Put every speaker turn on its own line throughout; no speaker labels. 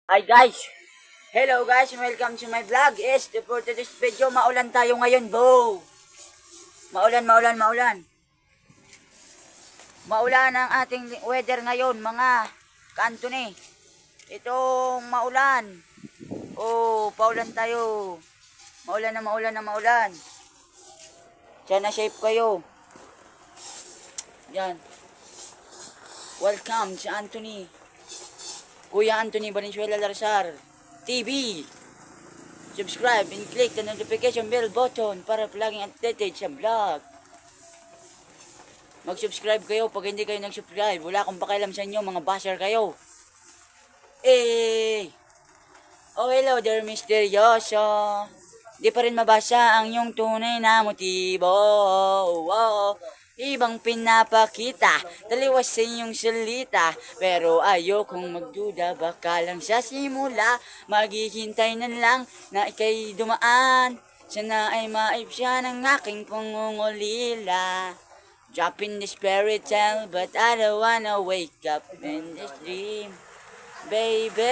Hi guys! Hello guys! Welcome to my vlog. For today's video, maulan tayo ngayon, bro! Maulan. Maulan ang ating weather ngayon, mga ka-Anthony. Itong maulan. Oh, paulan tayo. Maulan. Sana safe kayo. Yan. Welcome to Anthony. Kuya Anthony Valenzuela Larsar TV. Subscribe and click the notification bell button para palaging updated sa vlog. Mag-subscribe kayo pag hindi kayo nag-subscribe. Wala akong pakialam sa inyo, mga basher kayo. Oh hello there, misteryoso. Di pa rin mabasa ang iyong tunay na motibo. Ibang pinapakita, taliwas sa inyong salita. Pero ayokong magduda, baka lang sa simula. Maghihintay na lang na ikay dumaan. Sana ay maipsya ng aking pangungulila. Dropping this fairy tale, but I don't wanna wake up in this dream. Baby,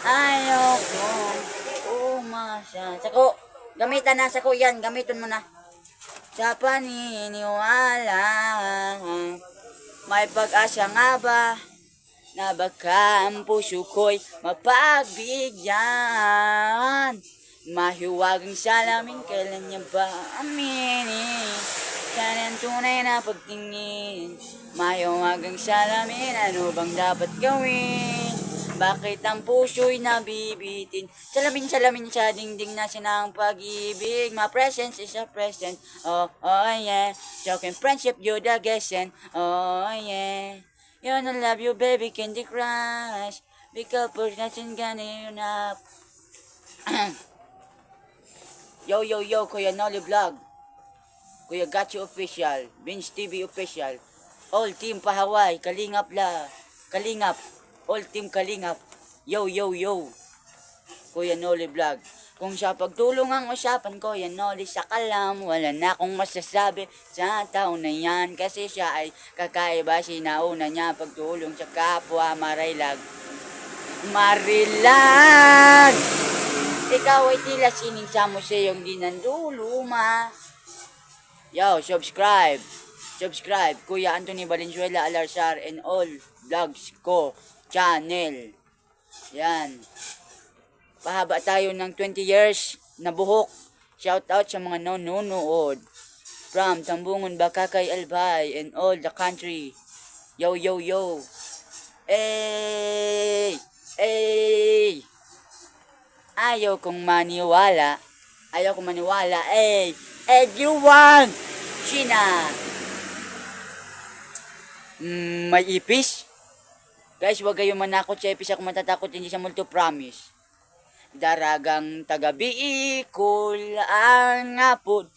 ayokong umasa. Sako, gamitan na, sako yan, gamitin mo na. Sa paniniwala, may pag-asa nga ba na baka ang puso ko'y mapagbigyan? Mahiwagang salamin, kailan niya ba aminin? Sana ang tunay na pagtingin. Mahiwagang salamin, ano bang dapat gawin? Bakit ang puso'y nabibitin? Salamin sa dingding na sinang pag-ibig. My presence is a present. Oh yeah. Joking friendship, you're the guessing. Oh yeah. You know love you, baby, Candy Crush. Because there's nothing gonna enough. Yo, Kuya Nolly Vlog. Kuya Gacho Official. Vince TV Official. All Team Pahaway. Kalingap. All Team Kalingap. Yo. Kuya Nolly Vlog. Kung sa pagtulong ang usapan ko, yan Nolly sa kalam. Wala na akong masasabi sa tao na yan. Kasi siya ay kakaiba. Sinauna niya pagtulong sa kapwa Marilag. Ikaw ay tila sining sa museyong di nanduluma. Yo, subscribe, Kuya Anthony Valenzuela Alarsar and all vlogs ko, channel. Yan. Pahaba tayo ng 20 years na buhok. Shout out sa mga nanonood. From Tambungon, Bakakay, Albay, and all the country. Yo. Ayaw kong maniwala. Everyone! China! May ipis? Guys, wag kayo manakot sa ipis. Ako matatakot, hindi sa multo, promise. Daragang taga Bicol ang apod.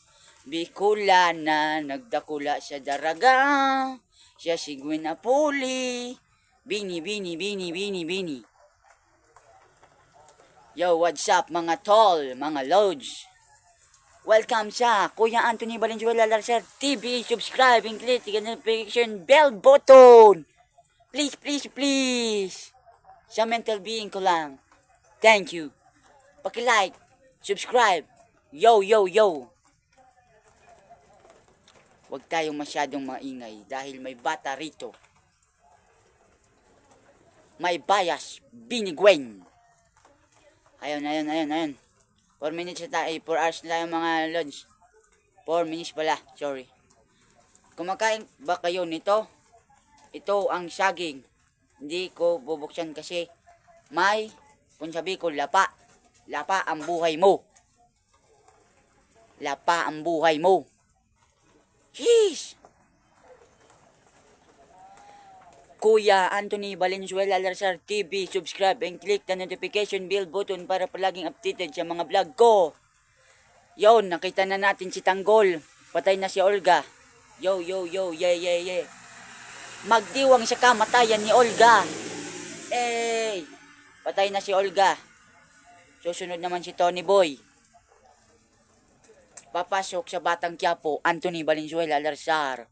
Bicolana, nagdakula sa daraga. Siya si Gwen Apuli. Bini. Yo, what's up mga tol, mga lods? Welcome sa Kuya Anthony Valenzuela Larsar TV. Subscribe and click the notification bell button. Please. Sa mental being ko lang. Thank you. Paki-like, subscribe. Yo. Huwag tayong masyadong maingay dahil may bata rito. May bias, binigwen. Ayun. 4 minutes na tayo, 4 hours na tayo mga lods. 4 minutes pala, sorry. Kumakain ba kayo nito? Ito ang saging. Hindi ko bubuksan kasi may, kung sabi ko, lapa ang buhay mo. Jeez! Kuya Anthony Valenzuela Larsar TV. Subscribe and click the notification bell button para palaging updated sa mga vlog ko. Yon, nakita na natin si Tanggol. Patay na si Olga. Yo, yeah. Magdiwang sa kamatayan ni Olga. Patay na si Olga. Susunod naman si Tony Boy. Papasok sa Batang Quiapo, Anthony Valenzuela Larsar.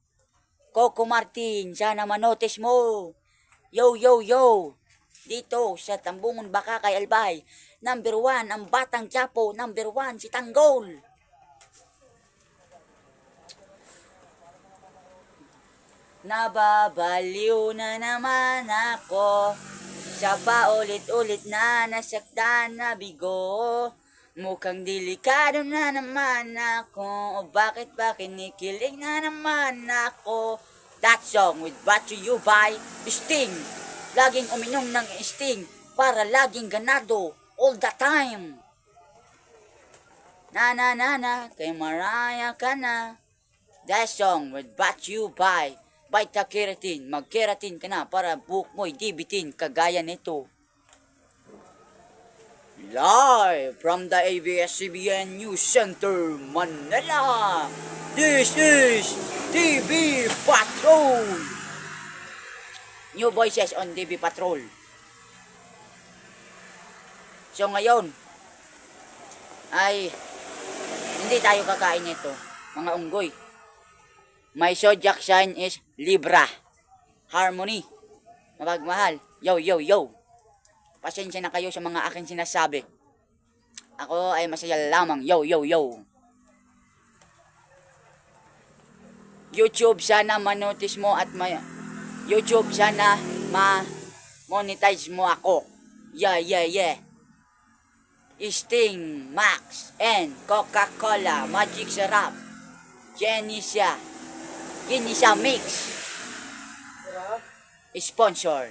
Coco Martin, sana manotice mo. Yo. dito sa Tambungon, Baka kay Albay. Number 1, ang Batang Quiapo. Number 1, si Tanggol. Nababaliw na naman ako sa paulit-ulit na nasaktan na bigo. Mukhang delikado na naman ako. O bakit ba kinikilig na naman ako? That song with Brought to You by Sting. Laging uminom ng Sting para laging ganado all the time. Na na na na, kay Mariah ka na. That song with Brought to You by Vita Keratin. Mag-keratin ka na para buhok mo'y dibitin kagaya nito. Live from the ABS-CBN News Center, Manila. This is TV Patrol. New voices on TV Patrol. So ngayon, ay hindi tayo kakain nito, mga unggoy. My zodiac sign is Libra. Harmony. Mapagmahal. Yo, yo, yo. Pasensya na kayo sa mga aking sinasabi. Ako ay masaya lamang. Yo, yo, yo. YouTube sana manotice mo at YouTube sana ma-monetize mo ako. Yeah, yeah, yeah. Sting, Max, and Coca-Cola, Magic Sarap, Genesia Mix. Sponsor.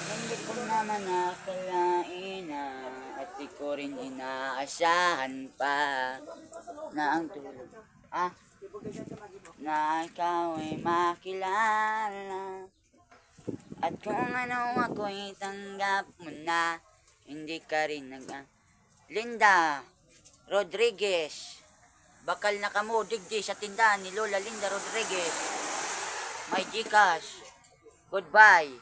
Hindi ko naman nakalain na at di ko rin inaasahan pa na ang tulog na ikaw ay makilala at kung ano ako'y tanggap mo na hindi ka rin Linda Rodriguez, bakal na kamo digdi sa tindahan ni Lola Linda Rodriguez. My Gcash. Goodbye.